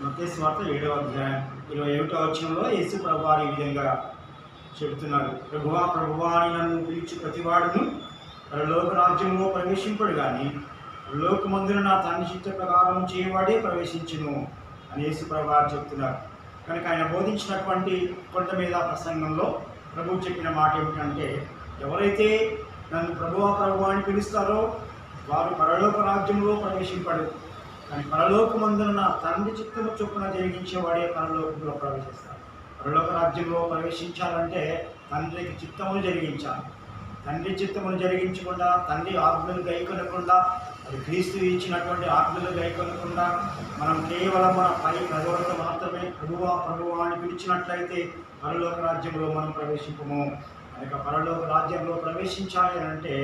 మత్తయి సువార్త 7వ అధ్యాయం 21వ వచనంలో యేసు ప్రభువారు ఈ విధంగా చెబుతున్నారు. ప్రభువా ప్రభువా అని నన్ను పిలిచి ప్రతివాడును పరలోక రాజ్యంలో ప్రవేశింపడు కానీ లోకమందున నా తండ్రి చిత్త ప్రకారం చేయవాడే ప్రవేశించును అని యేసు ప్రభువారు చెప్తున్నారు. కనుక ఆయన బోధించినటువంటి కొండ మీద ప్రసంగంలో ప్రభువు చెప్పిన మాట ఏమిటంటే, ఎవరైతే నన్ను ప్రభువా ప్రభువా అని పిలుస్తారో వారు పరలోక రాజ్యంలో ప్రవేశింపడు, కానీ పరలోకమందున నా తండ్రి చిత్తము చొప్పున జరిగించేవాడే పరలోకంలో ప్రవేశిస్తారు. పరలోక రాజ్యంలో ప్రవేశించాలంటే తండ్రికి చిత్తమును జరిగించాలి. తండ్రి చిత్తమును జరిగించకుండా, తండ్రి ఆజ్ఞలు గైకొనకుండా, అది క్రీస్తు ఇచ్చినటువంటి ఆజ్ఞలు గైకొనకుండా మనం కేవలం మన పై ప్రజలతో మాత్రమే ప్రభువా ప్రభువా అని పిలిచినట్లయితే పరలోక రాజ్యంలో మనం ప్రవేశింపము. కనుక పరలోక రాజ్యంలో ప్రవేశించాలి అంటే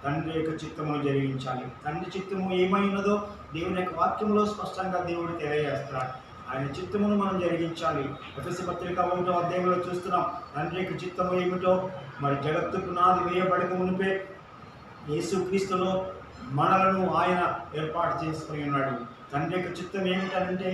తండ్రి యొక్క చిత్తమును జరిగించాలి. తండ్రి చిత్తము ఏమైనదో దేవుని యొక్క వాక్యంలో స్పష్టంగా దేవుడు తెలియజేస్తాడు. ఆయన చిత్తమును మనం జరిగించాలి. ఎఫెసీ పత్రిక 1వ అధ్యాయంలో చూస్తున్నాం తండ్రి యొక్క చిత్తము ఏమిటో. మరి జగత్తు పునాది వేయబడక మునిపే యేసుక్రీస్తులో మనలను ఆయన ఏర్పాటు చేసుకుని ఉన్నాడు. తండ్రి యొక్క చిత్తం ఏమిటంటే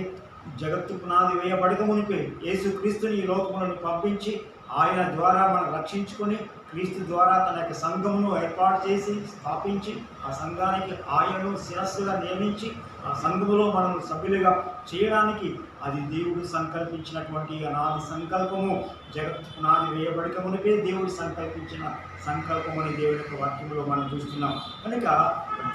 జగత్తు పునాది వేయబడక మునిపే యేసుక్రీస్తుని ఈ లోకములను పంపించి ఆయన ద్వారా మనం రక్షించుకొని క్రీస్తు ద్వారా తన యొక్క సంఘమును ఏర్పాటు చేసి స్థాపించి ఆ సంఘానికి ఆయనను శిరస్సుగా నియమించి ఆ సంఘములో మనం సభ్యులుగా చేయడానికి అది దేవుడు సంకల్పించినటువంటి అనాది సంకల్పము. జగత్తు పునాది వేయబడక మునిపే దేవుడు సంకల్పించిన సంకల్పమని దేవుడి యొక్క వాక్యంలో మనం చూస్తున్నాం. కనుక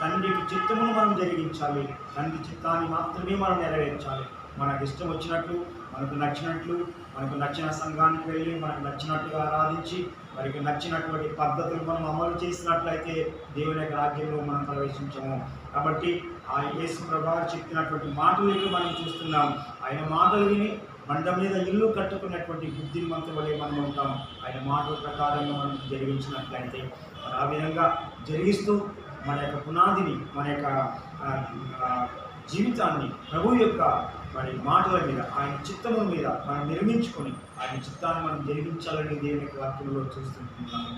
తండ్రి చిత్తమును మనం జరిగించాలి. తండ్రి చిత్తాన్ని మాత్రమే మనం నెరవేర్చాలి. మనకు ఇష్టం వచ్చినట్లు, మనకు నచ్చినట్లు, మనకు నచ్చిన సంఘానికి వెళ్ళి మనకు నచ్చినట్టుగా ఆరాధించి మనకి నచ్చినటువంటి పద్ధతులు మనం అమలు చేసినట్లయితే దేవుని యొక్క రాజ్యంలో మనం ప్రవేశించము. కాబట్టి ఆ యేసు ప్రభువు చెప్పినటువంటి మాటలు మనం చూస్తున్నాం. ఆయన మాటలు విని బండ మీద ఇల్లు కట్టుకున్నటువంటి బుద్ధిమంతు వలె మనం ఉంటాం. ఆయన మాటల ప్రకారంగా మనం జరిగించినట్లయితే ఆ విధంగా జరిగిస్తూ మన యొక్క పునాదిని, మన యొక్క జీవితాన్ని ప్రభువు యొక్క మరి మాటల మీద, ఆయన చిత్తముల మీద మనం నిర్మించుకొని ఆయన చిత్తాన్ని మనం జరిగించాలని దేవుని యొక్క వాక్యంలో చూస్తున్నాం.